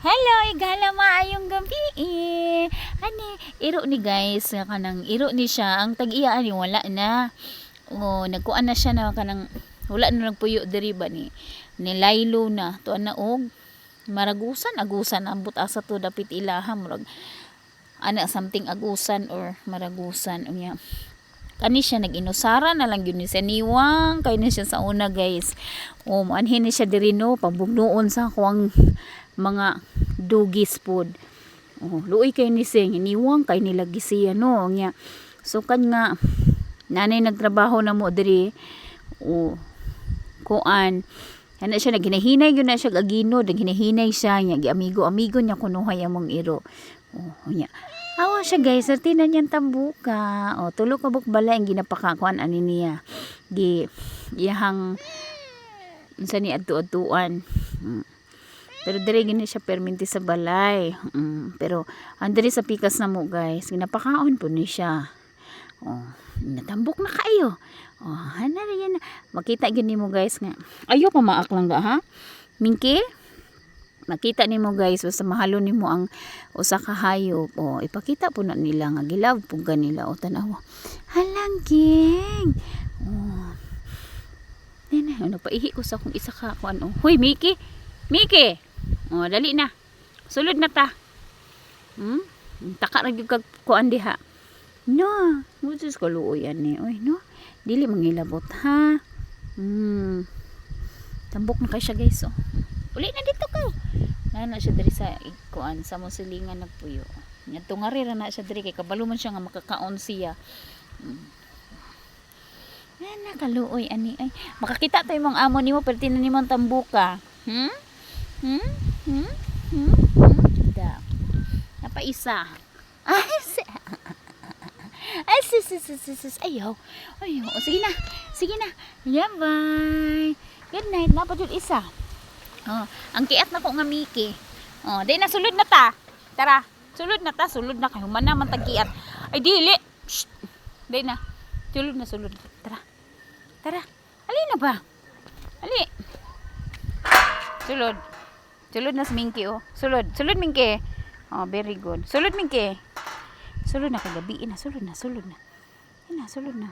Hello, igala maayong gabi. Ani, iro ni guys, kanang iro ni siya, ang tag-iya ni wala na. O nagkuan na siya na kanang wala na nagpuyo diri ba ni laylo na to na og maragusan agusan ambot asa to dapit ilaha murag ana something agusan or maragusan unya. Kani siya nag-inusara na lang yun ni siya niwang kay ni siya sa una guys. O manhin ni siya diri no pambugnoon sa kuwang mga dugis food. Oh, luoy kay ni siya niwang kay nilagi siya no nya. So kan nga nanay nagtrabaho na mo diri o kuan ana siya naghinahinay gyud na siya agino naghinahinay siya nya giamigo-amigo niya kunuhay among iro. Oh nya awa siya guys, sarti na niyang tambuka. O, tulo ka bukbala ang ginapakakuan ani niya. Iyahang unsa ni adtu-adtuan. Pero dire gini siya perminti sa balay. Pero andiri sa pikas na mo guys, ginapakaon po ni siya. O, natambok na kayo. O, hana rin yan. Makita gini mo guys nga. Ayo pamaak lang ga ha? Mingki? Makita nimo guys basta mahalo nimo ang usa ka hayop o ipakita po na nila nga gilaw pug kanila o tanaw halangging oh nene ano paihi ko sa kung isa ka kuan oh hoy Miki oh dali na sulod na ta taka ra gyud kag kuan diha no mutis ko luoy ani oy no dili mangilabot ha tambok na kay siya guys oh uli na dito ka na siya diri sa ikuan sa musilingan nagpuyo nya tungari ra na siya diri kay kabalo man siya nga makakaon siya nakaluoy ani ay makakita tayo mong amo nimo perti na nimo tambuka da napaisa ay sis ayaw o, sige na yeah bye good night na pa jud isa. Oh, ang kiat na ko nga Miki. Oh, day na sulod na ta. Tara, sulod na kay human naman tag-kiat. Ay dili. Shh. Day na. Sulod. Tara. Ali na ba? Ali. Sulod na si Minky oh. Sulod Minky. Oh, very good. Sulod Minky. Sulod na kagabi na. Sulod na. Sulod na.